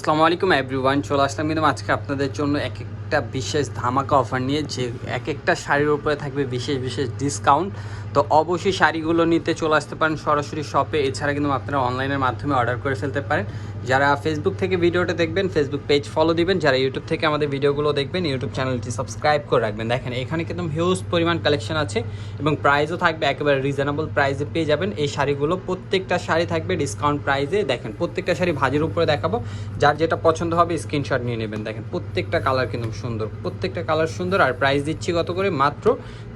আসসালামু আলাইকুম এভরিওয়ান, চলে আসলাম কিন্তু আজকে আপনাদের জন্য এক একটা বিশেষ ধামাকা অফার নিয়ে, যে এক একটা শাড়ির উপরে থাকবে বিশেষ বিশেষ ডিসকাউন্ট। তো অবশ্যই শাড়িগুলো নিতে চলে আসতে পারেন সরাসরি শপে। এছাড়া কিন্তু আপনারা অনলাইনের মাধ্যমে অর্ডার করে ফেলতে পারেন। যারা ফেসবুক থেকে ভিডিওটা দেখবেন ফেসবুক পেজ ফলো দিবেন, যারা ইউটিউব থেকে আমাদের ভিডিওগুলো দেখবেন ইউটিউব চ্যানেলটি সাবস্ক্রাইব করে রাখবেন। দেখেন এখানে কিন্তু হিউজ পরিমাণ কালেকশন আছে এবং প্রাইসও থাকবে একেবারে রিজনেবল প্রাইসে পেয়ে যাবেন এই শাড়িগুলো। প্রত্যেকটা শাড়ি থাকবে ডিসকাউন্ট প্রাইসে। দেখেন প্রত্যেকটা শাড়ি ভাজের উপরে দেখাবো, যার যেটা পছন্দ হবে স্ক্রিনশট নিয়ে নেবেন। দেখেন প্রত্যেকটা কালার কিন্তু সুন্দর, প্রত্যেকটা কালার সুন্দর। আর প্রাইস দিচ্ছি কত করে? মাত্র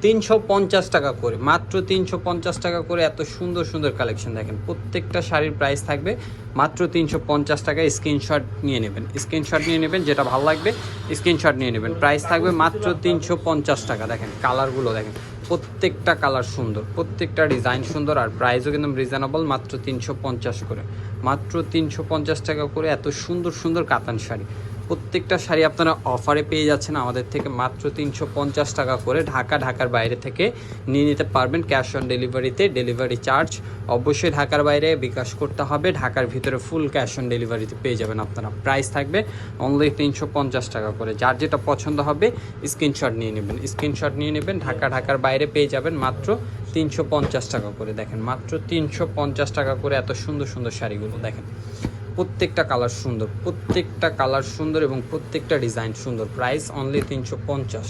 350 টাকা করে, মাত্র 350 টাকা করে। এত সুন্দর সুন্দর কালেকশন দেখেন, প্রত্যেকটা শাড়ির প্রাইস থাকবে মাত্র 350 টাকায়। স্ক্রিনশট নিয়ে নেবেন, স্ক্রিনশট নিয়ে নেবেন, যেটা ভালো লাগবে স্ক্রিনশট নিয়ে নেবেন। প্রাইস থাকবে মাত্র 350 টাকা। দেখেন কালারগুলো দেখেন, প্রত্যেকটা কালার সুন্দর, প্রত্যেকটা ডিজাইন সুন্দর। আর প্রাইসও কিন্তু রিজনেবল, মাত্র 350 করে, মাত্র 350 টাকা করে। এত সুন্দর সুন্দর কাতান শাড়ি, প্রত্যেকটা শাড়ি আপনারা অফারে পেয়ে যাচ্ছেন আমাদের থেকে মাত্র 350 টাকা করে। ঢাকার বাইরে থেকে নিয়ে নিতে পারবেন ক্যাশ অন ডেলিভারিতে। ডেলিভারি চার্জ অবশ্যই ঢাকার বাইরে বিকাশ করতে হবে, ঢাকার ভিতরে ফুল ক্যাশ অন ডেলিভারিতে পেয়ে যাবেন আপনারা। প্রাইস থাকবে অনলি 350 টাকা করে। যার যেটা পছন্দ হবে স্ক্রিনশট নিয়ে নেবেন, স্ক্রিনশট নিয়ে নেবেন। ঢাকার বাইরে পেয়ে যাবেন মাত্র 350 টাকা করে। দেখেন মাত্র 350 টাকা করে। এত সুন্দর সুন্দর শাড়িগুলো দেখেন, প্রত্যেকটা কালার সুন্দর, প্রত্যেকটা কালার সুন্দর এবং প্রত্যেকটা ডিজাইন সুন্দর। Price only 350।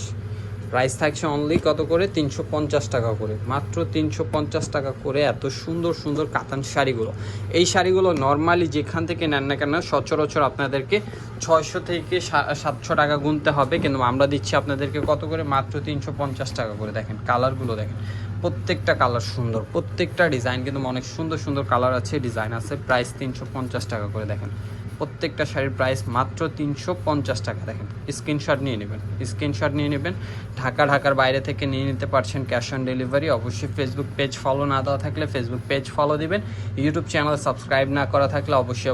প্রাইস থাকছে অনলি কত করে? 350 টাকা করে, মাত্র 350 টাকা করে। এত সুন্দর সুন্দর কাতান শাড়িগুলো, এই শাড়িগুলো নর্মালি যেখান থেকে নেন না কেন সচরাচর আপনাদেরকে 600 থেকে 700 টাকা গুনতে হবে, কিন্তু আমরা দিচ্ছি আপনাদেরকে কত করে? মাত্র 350 টাকা করে। দেখেন কালারগুলো দেখেন, প্রত্যেকটা কালার সুন্দর, প্রত্যেকটা ডিজাইন কিন্তু অনেক সুন্দর সুন্দর কালার আছে, ডিজাইন আছে। প্রাইস 350 টাকা করে। দেখেন প্রত্যেকটা শাড়ির প্রাইস মাত্র 350 টাকা। দেখেন স্ক্রিনশট নিয়ে নেবেন, স্ক্রিনশট নিয়ে নেবেন। ঢাকার বাইরে থেকে নিয়ে নিতে পারছেন ক্যাশ অন ডেলিভারি। অবশ্যই ফেসবুক পেজ ফলো না দেওয়া থাকলে ফেসবুক পেজ ফলো দিবেন। ইউটিউব চ্যানেল সাবস্ক্রাইব না করা থাকলে অবশ্যই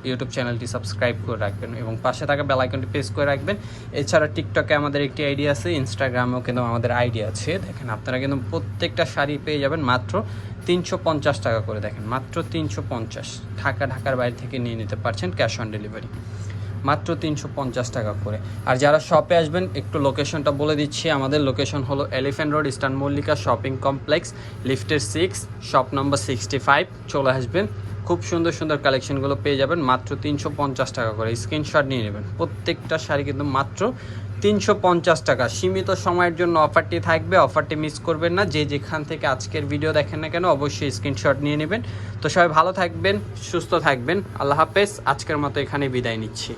ইউটিউব চ্যানেলটি সাবস্ক্রাইব করে রাখবেন এবং পাশে থাকা বেল আইকনটি প্রেস করে রাখবেন। এছাড়া টিকটকে আমাদের একটি আইডি আছে, ইনস্টাগ্রামেও কিন্তু আমাদের আইডি আছে। দেখেন আপনারা কিন্তু প্রত্যেকটা শাড়ি পেয়ে যাবেন মাত্র 350 টাকা করে। দেখেন মাত্র 350। ঢাকার বাইরে থেকে নিয়ে নিতে পারছেন ক্যাশ অন ডেলিভারি, মাত্র 350 টাকা করে। আর যারা শপে আসবেন একটু লোকেশনটা বলে দিচ্ছি। আমাদের লোকেশন হলো elephant road, eastern Mallika shopping complex, লিফটের 6, শপ নম্বর 65। চলে আসবেন, খুব সুন্দর সুন্দর কালেকশনগুলো পেয়ে যাবেন মাত্র 350 টাকা করে। স্ক্রিনশট নিয়ে নেবেন। প্রত্যেকটা শাড়ি কিন্তু মাত্র 350 টাকা। সীমিত সময়ের জন্য অফারটি থাকবে, অফারটি মিস করবেন না। যে যেখান থেকে আজকের ভিডিও দেখেন না কেন অবশ্যই স্ক্রিনশট নিয়ে নেবেন। তো সবাই ভালো থাকবেন, সুস্থ থাকবেন। আল্লাহ হাফেজ। আজকের মতো এখানে বিদায় নিচ্ছি।